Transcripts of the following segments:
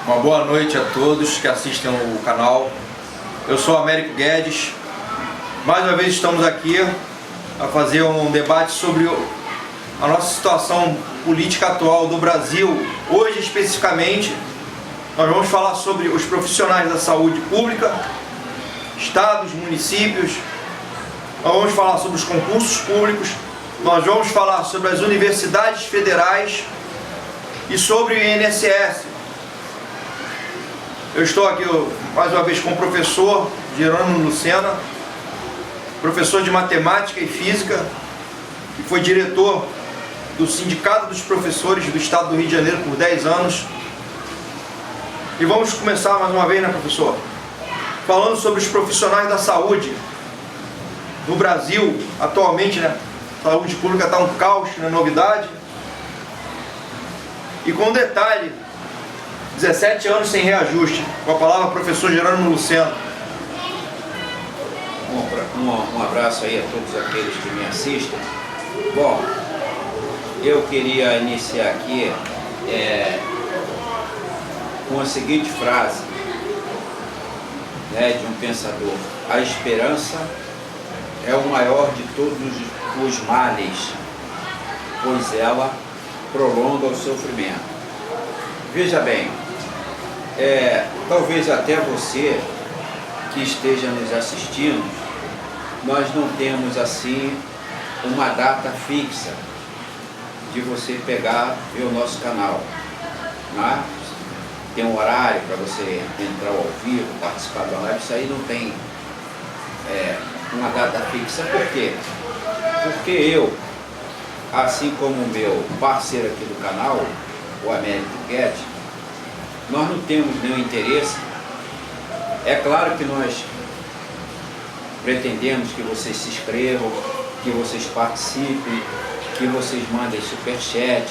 Uma boa noite a todos que assistem o canal. Eu sou Américo Guedes. Mais uma vez estamos aqui a fazer um debate sobre a nossa situação política atual do Brasil. Hoje especificamente nós vamos falar sobre os profissionais da saúde pública, estados, municípios. Nós vamos falar sobre os concursos públicos. Nós vamos falar sobre as universidades federais e sobre o INSS. Eu estou aqui mais uma vez com o professor Jerônimo Lucena, professor de matemática e física, que foi diretor do Sindicato dos Professores do Estado do Rio de Janeiro por 10 anos. E vamos começar mais uma vez, né, professor? Falando sobre os profissionais da saúde no Brasil, atualmente, né? A saúde pública está um caos, não é novidade. E com detalhe, 17 anos sem reajuste. Com a palavra, professor Jerônimo Lucena. Um abraço aí a todos aqueles que me assistem. Bom, eu queria iniciar aqui com a seguinte frase, né, de um pensador: a esperança é o maior de todos os males, pois ela prolonga o sofrimento. Veja bem, talvez até você que esteja nos assistindo, nós não temos assim uma data fixa de você pegar ver o nosso canal, né? Tem um horário para você entrar ao vivo, participar da live. Isso aí não tem uma data fixa. Por quê? Porque eu, assim como o meu parceiro aqui do canal, o Américo Guedes, nós não temos nenhum interesse. É claro que nós pretendemos que vocês se inscrevam, que vocês participem, que vocês mandem superchat,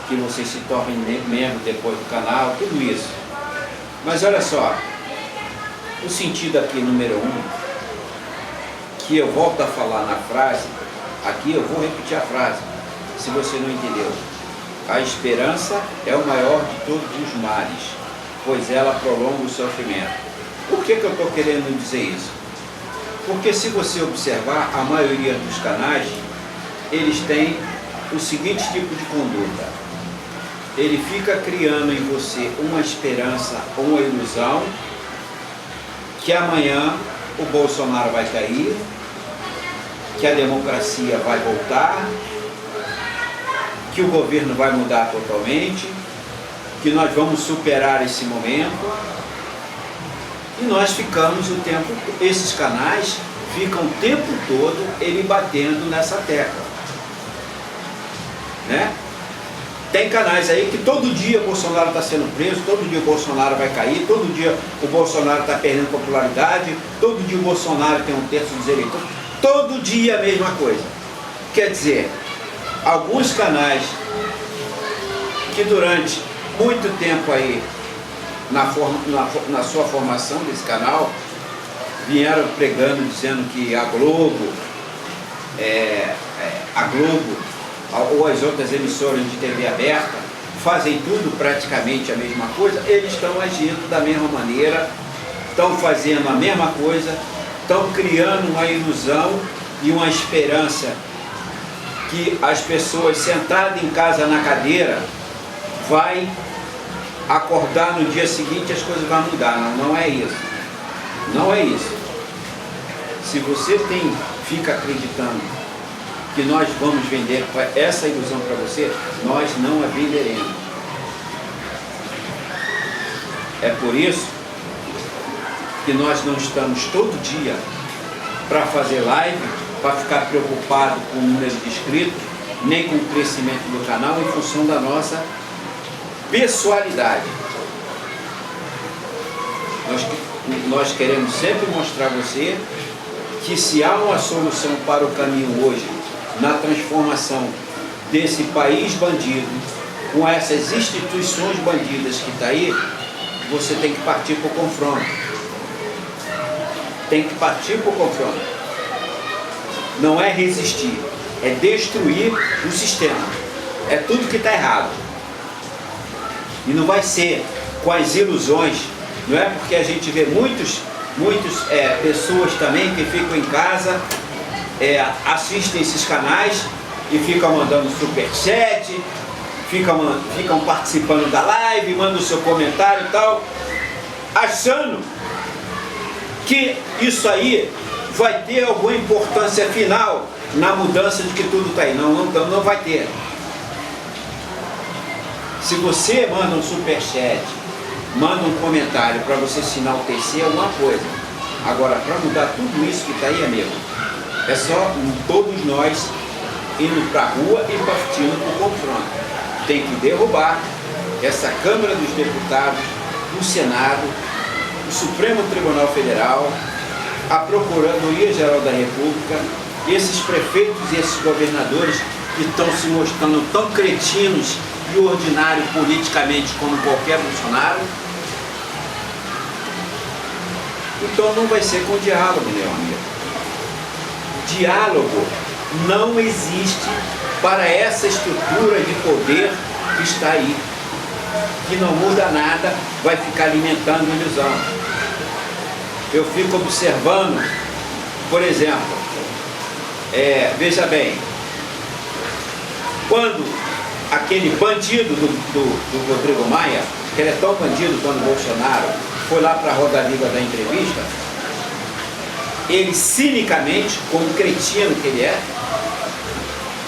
que vocês se tornem membro depois do canal, tudo isso. Mas olha só, o sentido aqui número 1, que eu volto a falar na frase, aqui eu vou repetir a frase, se você não entendeu. A esperança é o maior de todos os males, pois ela prolonga o sofrimento. Por que eu estou querendo dizer isso? Porque se você observar, a maioria dos canais, eles têm o seguinte tipo de conduta. Ele fica criando em você uma esperança, uma ilusão, que amanhã o Bolsonaro vai cair, que a democracia vai voltar, que o governo vai mudar totalmente, que nós vamos superar esse momento. E nós ficamos o tempo, esses canais ficam o tempo todo ele batendo nessa tecla, né? Tem canais aí que todo dia o Bolsonaro está sendo preso, todo dia o Bolsonaro vai cair, todo dia o Bolsonaro está perdendo popularidade, todo dia o Bolsonaro tem 1/3 dos eleitores, todo dia a mesma coisa. Quer dizer, alguns canais que durante muito tempo aí, na sua formação desse canal, vieram pregando, dizendo que a Globo ou as outras emissoras de TV aberta fazem tudo praticamente a mesma coisa. Eles estão agindo da mesma maneira, estão fazendo a mesma coisa, estão criando uma ilusão e uma esperança que as pessoas sentadas em casa na cadeira vai acordar no dia seguinte, as coisas vão mudar. Não é isso. Não é isso. Se você fica acreditando que nós vamos vender essa ilusão para você, nós não a venderemos. É por isso que nós não estamos todo dia para fazer live, para ficar preocupado com o número de inscritos, nem com o crescimento do canal, em função da nossa pessoalidade. Nós queremos sempre mostrar a você que se há uma solução para o caminho hoje, na transformação desse país bandido, com essas instituições bandidas que está aí, você tem que partir para o confronto. Tem que partir para o confronto. Não é resistir, é destruir o sistema. É tudo que está errado. E não vai ser com as ilusões, não é? Porque a gente vê muitas pessoas também que ficam em casa, assistem esses canais e ficam mandando superchat, ficam participando da live, mandam o seu comentário e tal, achando que isso aí vai ter alguma importância final na mudança de que tudo está aí. Não vai ter. Se você manda um superchat, manda um comentário para você se enaltecer alguma coisa. Agora, para mudar tudo isso que está aí, amigo, é só todos nós indo para a rua e partindo para o confronto. Tem que derrubar essa Câmara dos Deputados, o Senado, o Supremo Tribunal Federal, a Procuradoria-Geral da República, esses prefeitos e esses governadores que estão se mostrando tão cretinos e ordinários politicamente como qualquer Bolsonaro. Então não vai ser com diálogo, meu amigo. Diálogo não existe para essa estrutura de poder que está aí, que não muda nada, vai ficar alimentando ilusão. Eu fico observando, por exemplo, veja bem, quando aquele bandido do Rodrigo Maia, que ele é tão bandido quando o Bolsonaro foi lá para a Roda Viva da entrevista, ele cinicamente, como cretino que ele é,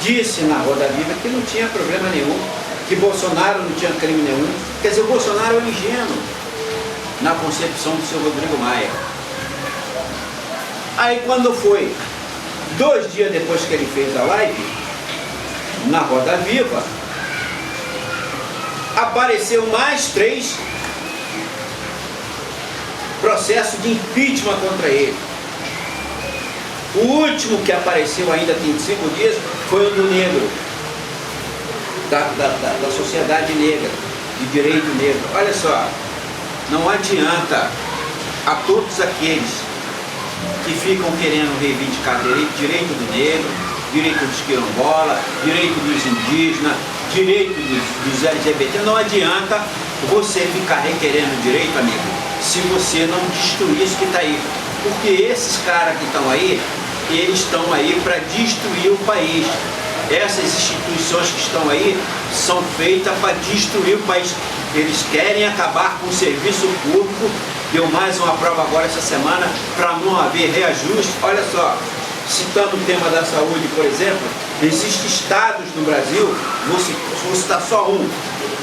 disse na Roda Viva que não tinha problema nenhum, que Bolsonaro não tinha crime nenhum. Quer dizer, o Bolsonaro é um ingênuo na concepção do seu Rodrigo Maia. Aí quando foi 2 dias depois que ele fez a live, na Roda Viva, apareceu mais 3 processos de impeachment contra ele. O último que apareceu ainda tem 5 dias foi o do negro, da sociedade negra, de direito negro. Olha só, não adianta a todos aqueles que ficam querendo reivindicar direito do negro, direito dos quilombola, direito dos indígenas, direito dos LGBT, não adianta você ficar requerendo direito, amigo, se você não destruir isso que está aí. Porque esses caras que estão aí, eles estão aí para destruir o país. Essas instituições que estão aí são feitas para destruir o país. Eles querem acabar com o serviço público. Deu mais uma prova agora essa semana para não haver reajuste. Olha só, citando o tema da saúde, por exemplo, existem estados no Brasil, vou citar só um.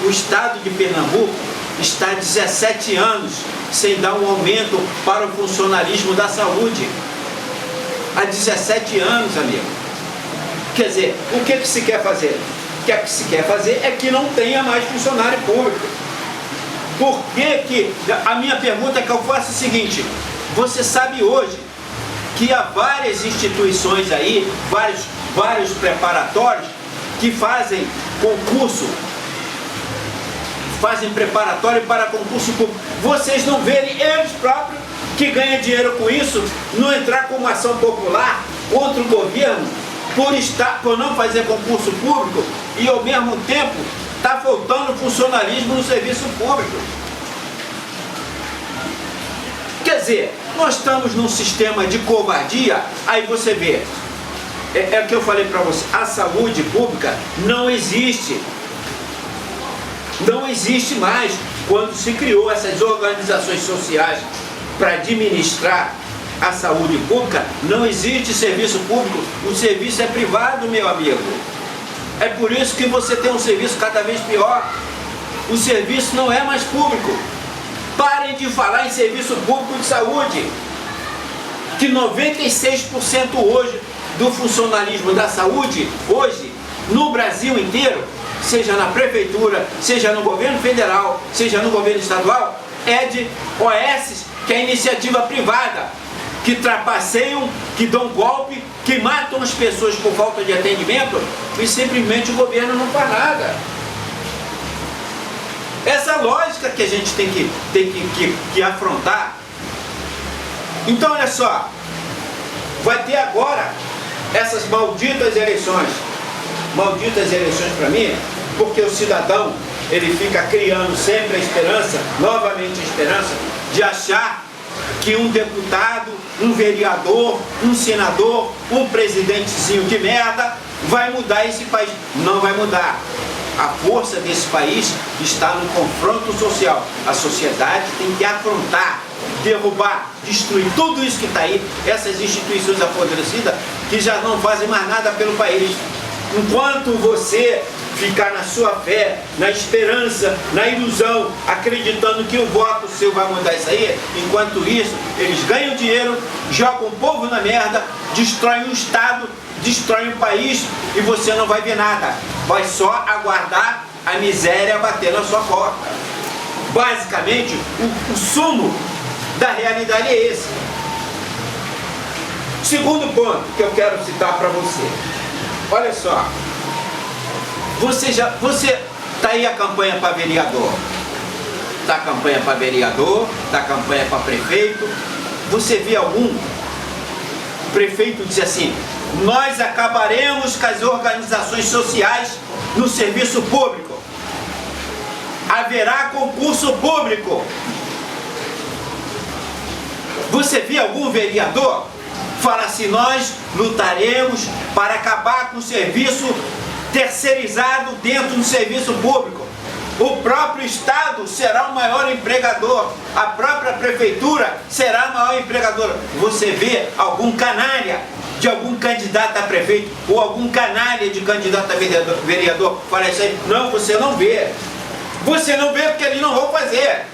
O estado de Pernambuco está há 17 anos sem dar um aumento para o funcionalismo da saúde. Há 17 anos, amigo. Quer dizer, o que se quer fazer? O que se quer fazer é que não tenha mais funcionário público. Por que a minha pergunta que eu faço é a seguinte: você sabe hoje que há várias instituições aí, vários preparatórios que fazem concurso, fazem preparatório para concurso público. Vocês não verem eles próprios que ganham dinheiro com isso, não entrar com uma ação popular contra o governo por não fazer concurso público e ao mesmo tempo está faltando funcionalismo no serviço público. Quer dizer, nós estamos num sistema de covardia. Aí você vê, é o que eu falei para você, a saúde pública não existe. Não existe mais. Quando se criou essas organizações sociais para administrar a saúde pública, não existe serviço público, o serviço é privado, meu amigo. É por isso que você tem um serviço cada vez pior. O serviço não é mais público. Parem de falar em serviço público de saúde, que 96% hoje do funcionalismo da saúde, hoje, no Brasil inteiro, seja na prefeitura, seja no governo federal, seja no governo estadual, é de OS, que é iniciativa privada, que trapaceiam, que dão golpe, que matam as pessoas por falta de atendimento e simplesmente o governo não faz nada. Essa lógica que a gente tem que afrontar. Então olha só, vai ter agora essas malditas eleições para mim, porque o cidadão ele fica criando sempre a esperança, novamente a esperança, de achar que um deputado, um vereador, um senador, um presidentezinho de merda vai mudar esse país. Não vai mudar. A força desse país está no confronto social. A sociedade tem que afrontar, derrubar, destruir tudo isso que está aí, essas instituições apodrecidas que já não fazem mais nada pelo país. Enquanto você ficar na sua fé, na esperança, na ilusão, acreditando que o voto seu vai mudar isso aí, enquanto isso, eles ganham dinheiro, jogam o povo na merda, destroem o Estado, destroem o país e você não vai ver nada. Vai só aguardar a miséria bater na sua porta. Basicamente, o sumo da realidade é esse. Segundo ponto que eu quero citar para você. Olha só. Você tá aí a campanha para vereador. Tá a campanha para vereador, tá a campanha para prefeito. Você vê algum prefeito dizer assim: nós acabaremos com as organizações sociais no serviço público. Haverá concurso público. Você vê algum vereador falar assim: nós lutaremos para acabar com o serviço terceirizado dentro do serviço público. O próprio Estado será o maior empregador, a própria Prefeitura será a maior empregadora. Você vê algum canalha de algum candidato a prefeito ou algum canalha de candidato a vereador falar isso aí? Não, você não vê. Você não vê porque eles não vão fazer.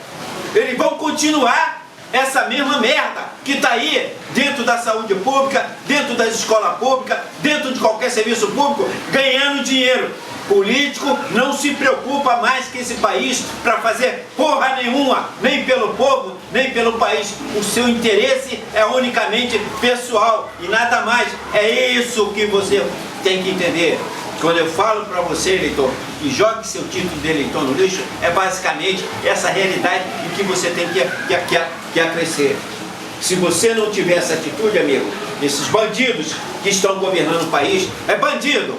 Eles vão continuar essa mesma merda que está aí dentro da saúde pública, dentro das escolas públicas, dentro de qualquer serviço público, ganhando dinheiro. Político não se preocupa mais que esse país para fazer porra nenhuma, nem pelo povo, nem pelo país. O seu interesse é unicamente pessoal e nada mais. É isso que você tem que entender. Quando eu falo para você, eleitor, que jogue seu título de eleitor no lixo, é basicamente essa realidade em que você tem que acrescer. Se você não tiver essa atitude, amigo, esses bandidos que estão governando o país, é bandido.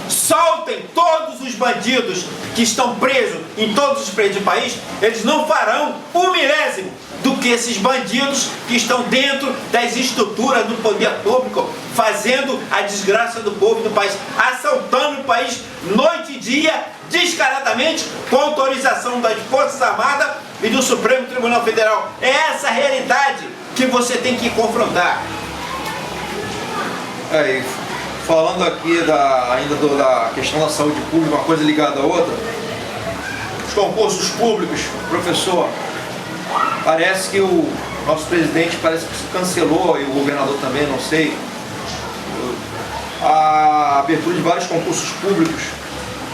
Soltem todos os bandidos que estão presos em todos os prédios do país, eles não farão um milésimo do que esses bandidos que estão dentro das estruturas do poder público, fazendo a desgraça do povo do país, assaltando o país noite e dia, descaradamente, com autorização das Forças Armadas e do Supremo Tribunal Federal. É essa a realidade que você tem que confrontar. Aí, falando aqui da questão da saúde pública, uma coisa ligada à outra, os concursos públicos, professor, parece que o nosso presidente parece que se cancelou, e o governador também, não sei, a abertura de vários concursos públicos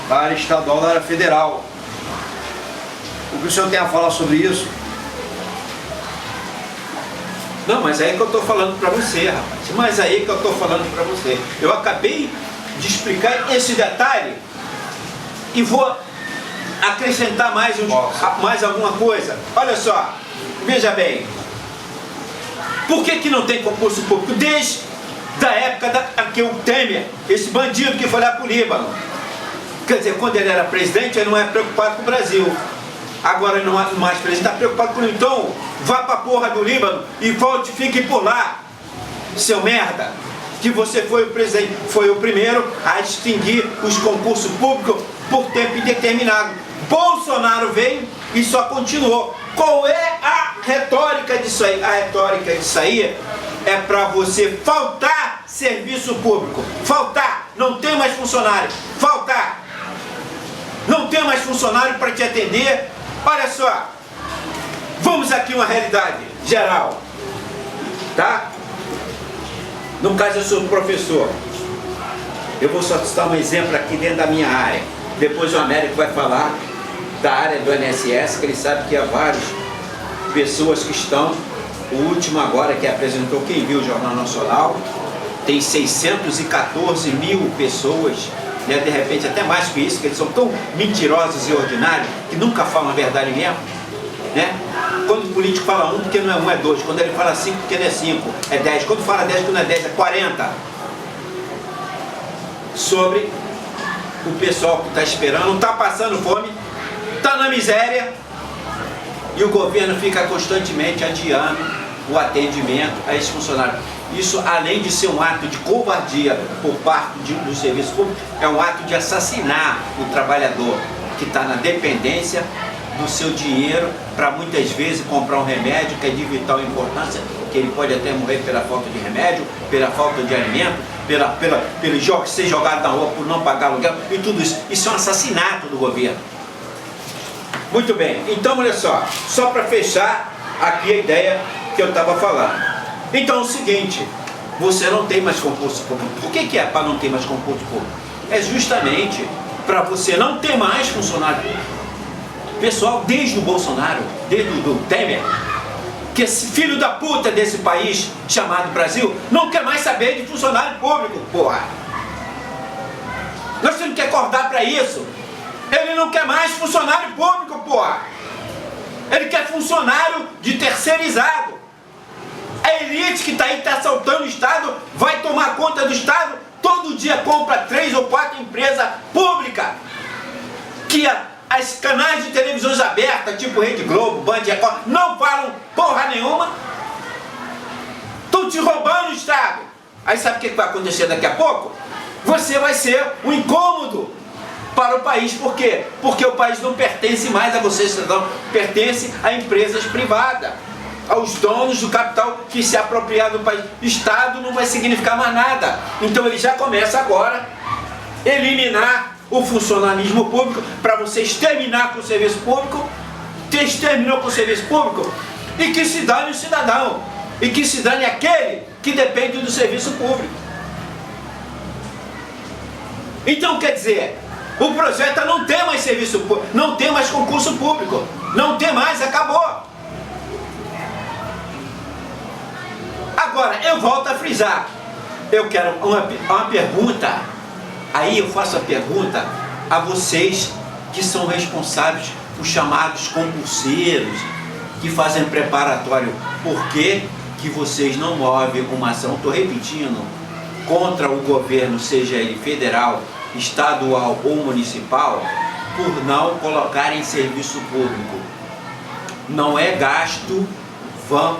da área estadual, da área federal. O que o senhor tem a falar sobre isso? Não, mas aí que eu estou falando para você, rapaz. Mas aí que eu estou falando para você. Eu acabei de explicar esse detalhe e vou acrescentar mais alguma coisa. Olha só, veja bem. Por que não tem concurso público? Desde a época que o Temer, esse bandido que foi lá para o Líbano. Quer dizer, quando ele era presidente, ele não era preocupado com o Brasil. Agora ele não é mais presidente, está preocupado com ele. Então, vá pra porra do Líbano e volte, fique por lá, seu merda. Que você foi o presidente, foi o primeiro a extinguir os concursos públicos por tempo indeterminado. Bolsonaro veio e só continuou. Qual é a retórica disso aí? A retórica disso aí é para você faltar serviço público. Faltar, não tem mais funcionário. Faltar, não tem mais funcionário para te atender. Olha só, vamos aqui uma realidade geral, tá? No caso eu sou professor, eu vou só citar um exemplo aqui dentro da minha área. Depois o Américo vai falar da área do INSS, que ele sabe que há várias pessoas que estão, o último agora que apresentou, quem viu o Jornal Nacional, tem 614 mil pessoas, né, de repente até mais que isso, que eles são tão mentirosos e ordinários, que nunca falam a verdade mesmo, né? Quando o político fala 1, porque não é 1, é 2. Quando ele fala 5, porque não é 5, é 10. Quando fala 10, porque não é 10, é 40. Sobre o pessoal que está esperando, não está passando fome, está na miséria e o governo fica constantemente adiando o atendimento a esse funcionário. Isso, além de ser um ato de covardia por parte do serviço público, é um ato de assassinar o trabalhador que está na dependência do seu dinheiro para muitas vezes comprar um remédio que é de vital importância, que ele pode até morrer pela falta de remédio, pela falta de alimento, pelo ser jogado na rua por não pagar aluguel e tudo isso. Isso é um assassinato do governo. Muito bem, então olha só para fechar aqui a ideia que eu estava falando. Então é o seguinte, você não tem mais concurso público. Por que é para não ter mais concurso público? É justamente para você não ter mais funcionário público. Pessoal, desde o Bolsonaro, desde o Temer, que esse filho da puta desse país chamado Brasil não quer mais saber de funcionário público, porra. Nós temos que acordar para isso. Ele não quer mais funcionário público, porra. Ele quer funcionário de terceirizado. A elite que está aí, está assaltando o Estado, vai tomar conta do Estado, todo dia compra 3 ou 4 empresas públicas, que as canais de televisões abertas, tipo Rede Globo, Band, Record, não falam porra nenhuma, estão te roubando o Estado. Aí sabe o que vai acontecer daqui a pouco? Você vai ser um incômodo para o país. Por quê? Porque o país não pertence mais a você, cidadão, pertence a empresas privadas, aos donos do capital que se apropriar do país. Estado não vai significar mais nada. Então ele já começa agora a eliminar o funcionalismo público para você exterminar com o serviço público. Exterminou com o serviço público e que se dane o cidadão e que se dane aquele que depende do serviço público. Então quer dizer, o projeto não tem mais serviço público, não tem mais concurso público, não tem mais, acabou. Agora, eu volto a frisar, eu quero uma pergunta, aí eu faço a pergunta a vocês que são responsáveis por chamados concurseiros, que fazem preparatório. Por que vocês não movem uma ação, estou repetindo, contra o governo, seja ele federal, estadual ou municipal, por não colocar em serviço público? Não é gasto,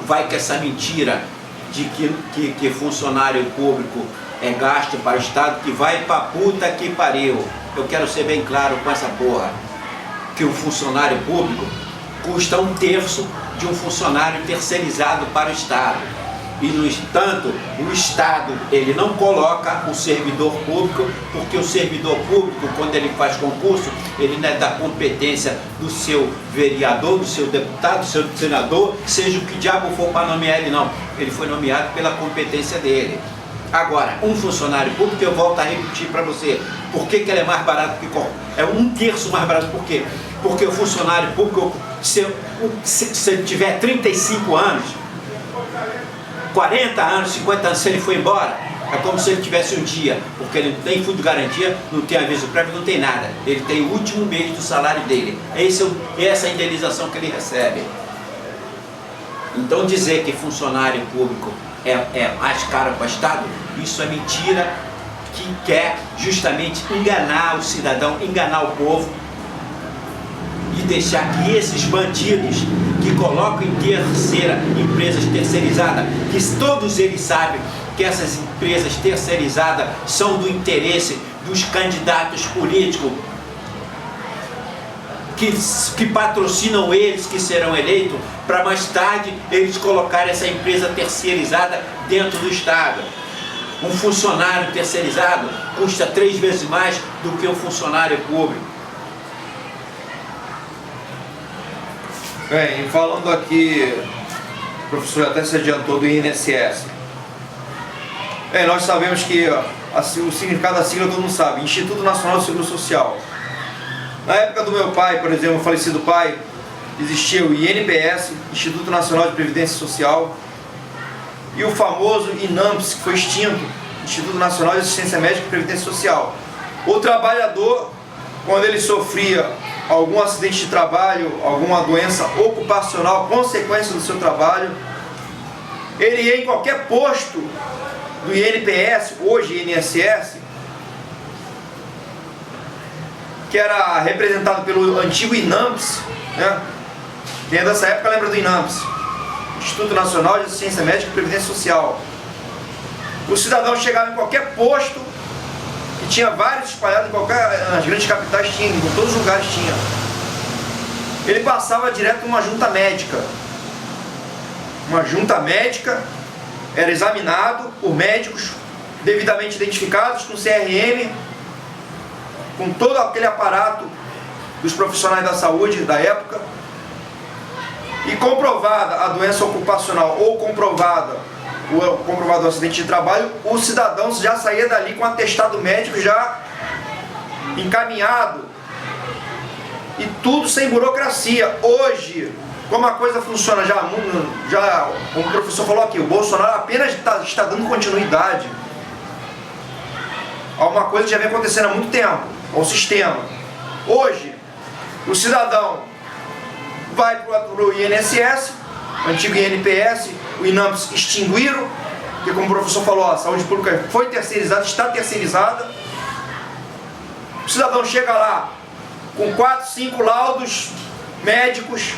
vai com essa mentira de que funcionário público é gasto para o Estado, que vai pra puta que pariu. Eu quero ser bem claro com essa porra, que o funcionário público custa 1/3 de um funcionário terceirizado para o Estado. E no entanto, o Estado ele não coloca o servidor público, porque o servidor público, quando ele faz concurso, ele não é da competência do seu vereador, do seu deputado, do seu senador, seja o que diabo for para nomear ele, não. Ele foi nomeado pela competência dele. Agora, um funcionário público, eu volto a repetir para você, por que ele é mais barato que qualquer? É 1/3 mais barato, por quê? Porque o funcionário público, se ele tiver 35 anos, 40 anos, 50 anos, se ele for embora, é como se ele tivesse um dia, porque ele não tem fundo de garantia, não tem aviso prévio, não tem nada. Ele tem o último mês do salário dele. Essa é a indenização que ele recebe. Então dizer que funcionário público é mais caro para o Estado, isso é mentira, que quer justamente enganar o cidadão, enganar o povo e deixar que esses bandidos que colocam em empresas terceirizadas, que todos eles sabem que essas empresas terceirizadas são do interesse dos candidatos políticos que patrocinam eles, que serão eleitos, para mais tarde eles colocarem essa empresa terceirizada dentro do Estado. Um funcionário terceirizado custa 3 vezes mais do que um funcionário público. Bem, falando aqui, o professor até se adiantou do INSS. Bem, nós sabemos que o significado da sigla todo mundo sabe, Instituto Nacional do Seguro Social. Na época do meu pai, por exemplo, o falecido pai, existia o INPS, Instituto Nacional de Previdência Social, e o famoso INAMPS, que foi extinto, Instituto Nacional de Assistência Médica e Previdência Social. O trabalhador, quando ele sofria algum acidente de trabalho, alguma doença ocupacional, consequência do seu trabalho, ele ia em qualquer posto do INPS, hoje INSS, que era representado pelo antigo INAMPS, né? Quem é dessa época lembra do INAMPS, Instituto Nacional de Assistência Médica e Previdência Social. O cidadão chegava em qualquer posto, que tinha vários espalhados nas grandes capitais, tinha, em todos os lugares tinha. Ele passava direto numa junta médica. Uma junta médica, era examinado por médicos devidamente identificados, com CRM, com todo aquele aparato dos profissionais da saúde da época, e comprovada a doença ocupacional ou comprovado o acidente de trabalho, o cidadão já saía dali com atestado médico já encaminhado, e tudo sem burocracia. Hoje, como a coisa funciona, já como o professor falou aqui, o Bolsonaro apenas está dando continuidade a uma coisa que já vem acontecendo há muito tempo, ao sistema. Hoje, o cidadão vai para o INSS, o antigo INPS, o INAMPS extinguiram, porque como o professor falou, a saúde pública foi terceirizada, está terceirizada. O cidadão chega lá com 4, 5 laudos médicos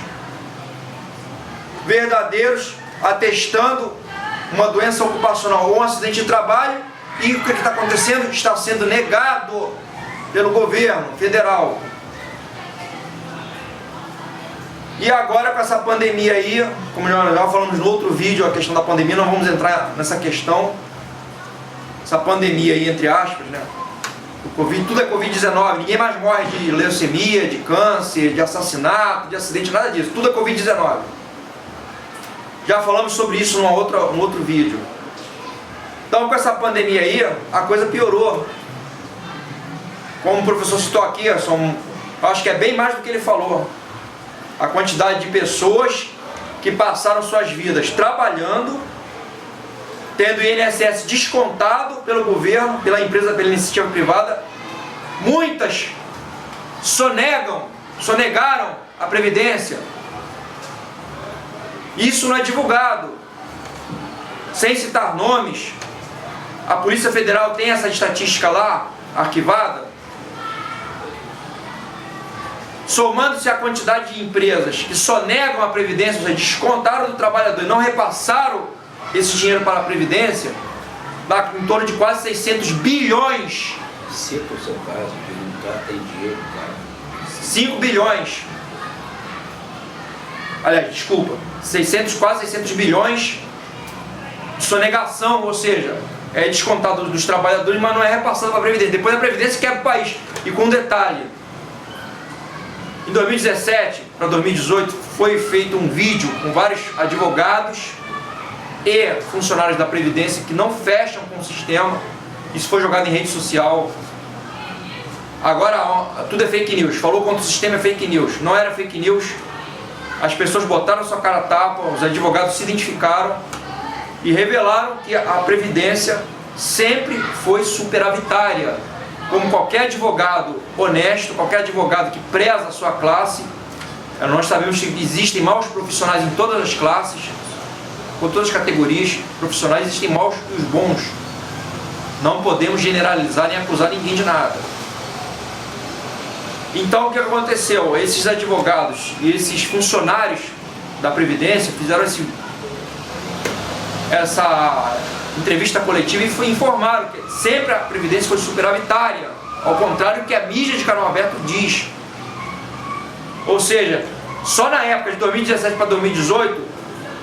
verdadeiros, atestando uma doença ocupacional ou um acidente de trabalho, e o que está acontecendo? Está sendo negado pelo governo federal. E agora com essa pandemia aí, como já falamos no outro vídeo, a questão da pandemia, nós vamos entrar nessa questão, essa pandemia aí, entre aspas, né? O COVID, tudo é Covid-19, ninguém mais morre de leucemia, de câncer, de assassinato, de acidente, nada disso, tudo é Covid-19. Já falamos sobre isso num outro vídeo. Então com essa pandemia aí, a coisa piorou. Como o professor citou aqui, acho que é bem mais do que ele falou. A quantidade de pessoas que passaram suas vidas trabalhando, tendo o INSS descontado pelo governo, pela empresa, pela iniciativa privada. Muitas sonegaram a Previdência. Isso não é divulgado. Sem citar nomes, a Polícia Federal tem essa estatística lá, arquivada. Somando-se a quantidade de empresas que sonegam a Previdência, ou seja, descontaram do trabalhador e não repassaram esse dinheiro para a Previdência, dá em torno de quase 600 bilhões. Se por seu caso, que nunca tem dinheiro, cara. 5 bilhões. Aliás, desculpa, quase 600 bilhões de sonegação, ou seja, é descontado dos trabalhadores, mas não é repassado para a Previdência. Depois a Previdência quebra o país. E com um detalhe, em 2017 para 2018 foi feito um vídeo com vários advogados e funcionários da Previdência que não fecham com o sistema. Isso foi jogado em rede social. Agora tudo é fake news. Falou contra o sistema, é fake news. Não era fake news. As pessoas botaram sua cara a tapa, os advogados se identificaram e revelaram que a Previdência sempre foi superavitária. Como qualquer advogado honesto, qualquer advogado que preza a sua classe, nós sabemos que existem maus profissionais em todas as classes, com todas as categorias profissionais, existem maus e os bons. Não podemos generalizar nem acusar ninguém de nada. Então o que aconteceu? Esses advogados e esses funcionários da Previdência fizeram essa entrevista coletiva e informaram que sempre a Previdência foi superavitária, ao contrário do que a mídia de canal aberto diz. Ou seja, só na época de 2017 para 2018,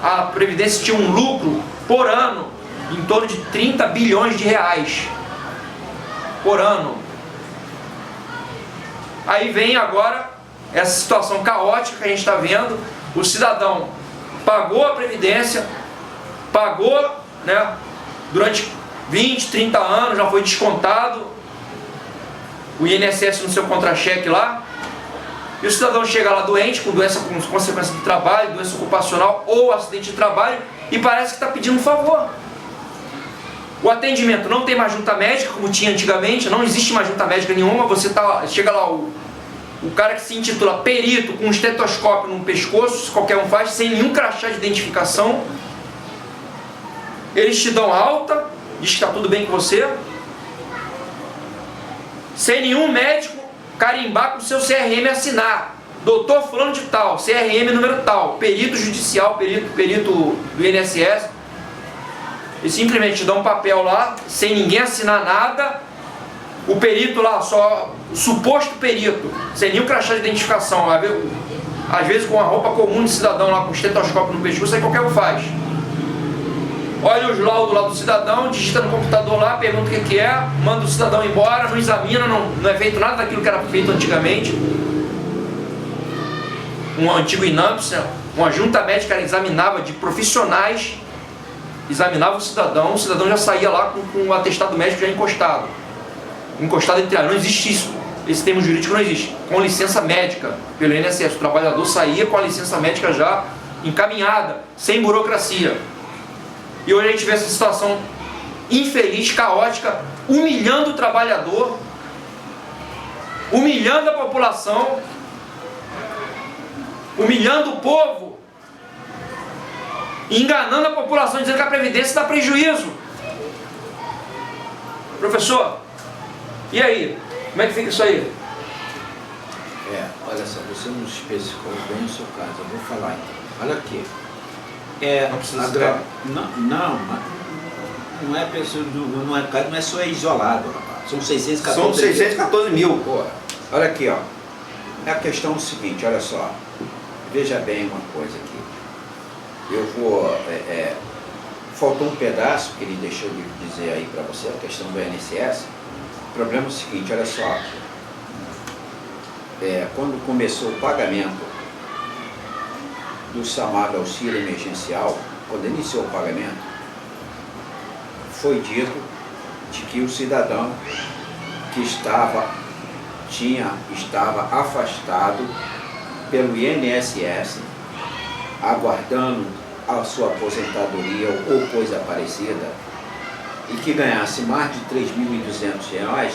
a Previdência tinha um lucro por ano em torno de 30 bilhões de reais por ano. Aí vem agora essa situação caótica que a gente está vendo. O cidadão pagou a Previdência, pagou, né, durante 20, 30 anos, já foi descontado o INSS no seu contra-cheque lá, e o cidadão chega lá doente, com doença com consequência do trabalho, doença ocupacional ou acidente de trabalho, e parece que está pedindo um favor. O atendimento não tem mais junta médica, como tinha antigamente, não existe mais junta médica nenhuma. Chega lá o cara que se intitula perito, com um estetoscópio no pescoço, qualquer um faz, sem nenhum crachá de identificação. Eles te dão alta, diz que está tudo bem com você, sem nenhum médico carimbar com o seu CRM, assinar. Doutor fulano de tal, CRM número tal, perito judicial, perito do INSS. E simplesmente dá um papel lá, sem ninguém assinar nada. O perito lá, só o suposto perito, sem nenhum crachá de identificação. Às vezes com a roupa comum de cidadão lá, com o estetoscópio no pescoço, aí qualquer um faz. Olha os laudos lá do cidadão, digita no computador lá, pergunta o que é, manda o cidadão embora, não examina, não é feito nada daquilo que era feito antigamente. Um antigo INAMPS, uma junta médica examinava de profissionais, examinava o cidadão já saía lá com o atestado médico já encostado. Encostado entre não existe isso, esse termo jurídico não existe. Com licença médica pelo INSS, o trabalhador saía com a licença médica já encaminhada, sem burocracia. E hoje a gente vê essa situação infeliz, caótica, humilhando o trabalhador, humilhando a população, humilhando o povo, enganando a população, dizendo que a Previdência dá prejuízo. Professor, e aí? Como é que fica isso aí? Olha só, você não especificou bem o seu caso, eu vou falar então. Olha aqui. Não precisa não é pessoa, não é só isolado, rapaz. São 614 São 614 mil. Pô, olha aqui, ó. A questão é o seguinte, olha só. Veja bem uma coisa aqui. Eu vou... faltou um pedaço que ele deixou de dizer aí para você, a questão do INSS. O problema é o seguinte, olha só. Quando começou o pagamento do chamado auxílio emergencial, quando iniciou o pagamento, foi dito de que o cidadão que estava afastado pelo INSS, aguardando a sua aposentadoria ou coisa parecida, e que ganhasse mais de R$ 3.200,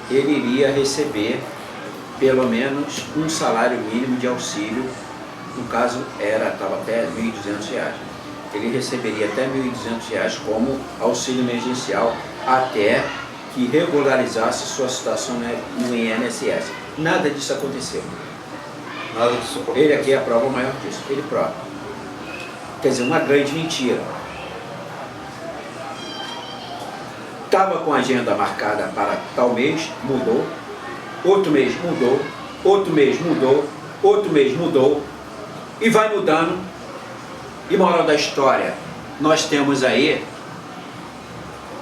ele iria receber pelo menos um salário mínimo de auxílio. No caso, estava até R$ 1.200. Ele receberia até R$ 1.200 como auxílio emergencial até que regularizasse sua situação no INSS. Nada disso aconteceu. Nada disso aconteceu. Ele aqui é a prova maior disso, ele prova. Quer dizer, uma grande mentira. Estava com a agenda marcada para tal mês, mudou. Outro mês mudou, outro mês mudou, outro mês mudou. E vai mudando. E moral da história, nós temos aí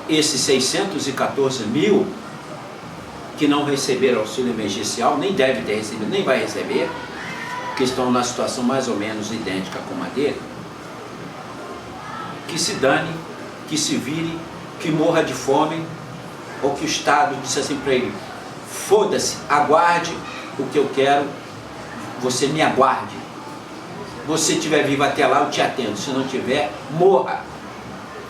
esses 614 mil que não receberam auxílio emergencial, nem deve ter recebido, nem vai receber, que estão na situação mais ou menos idêntica com a dele. Que se dane, que se vire, que morra de fome, ou que o Estado disse assim para ele: foda-se, aguarde o que eu quero, você me aguarde. Você estiver vivo até lá, eu te atendo. Se não tiver, morra.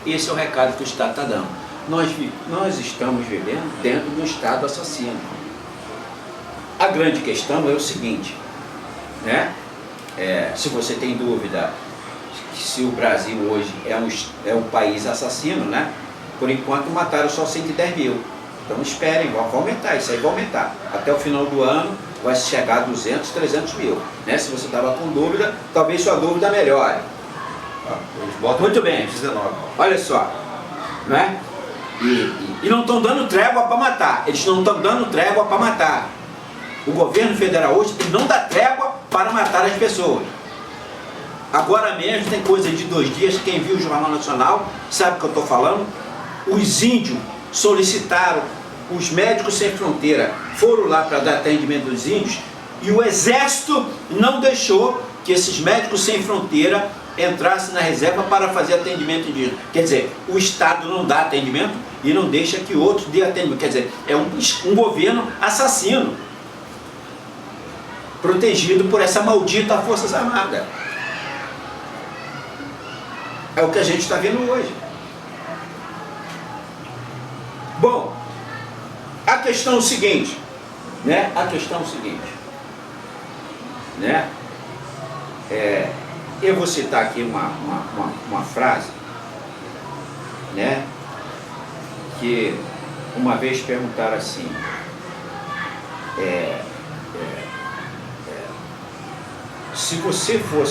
Esse é o recado que o Estado está dando. Nós estamos vivendo dentro de um Estado assassino. A grande questão é o seguinte, né? Se você tem dúvida se o Brasil hoje é um país assassino, né? Por enquanto mataram só 110 mil. Então esperem, vai aumentar, isso aí vai aumentar. Até o final do ano vai chegar a 200, 300 mil. Né? Se você estava com dúvida, talvez sua dúvida melhore. Muito bem. 19. Olha só. Né? E não estão dando trégua para matar. Eles não estão dando trégua para matar. O governo federal hoje não dá trégua para matar as pessoas. Agora mesmo tem coisa de 2 dias, quem viu o Jornal Nacional sabe o que eu estou falando. Os índios solicitaram, os médicos sem fronteira foram lá para dar atendimento aos índios e o exército não deixou que esses médicos sem fronteira entrassem na reserva para fazer atendimento indígena. Quer dizer, o Estado não dá atendimento e não deixa que outros dê atendimento. Quer dizer, é um governo assassino, protegido por essa maldita Forças Armadas. É o que a gente está vendo hoje. Bom, a questão é o seguinte, né? Eu vou citar aqui uma frase, né? Que uma vez perguntaram assim, se você fosse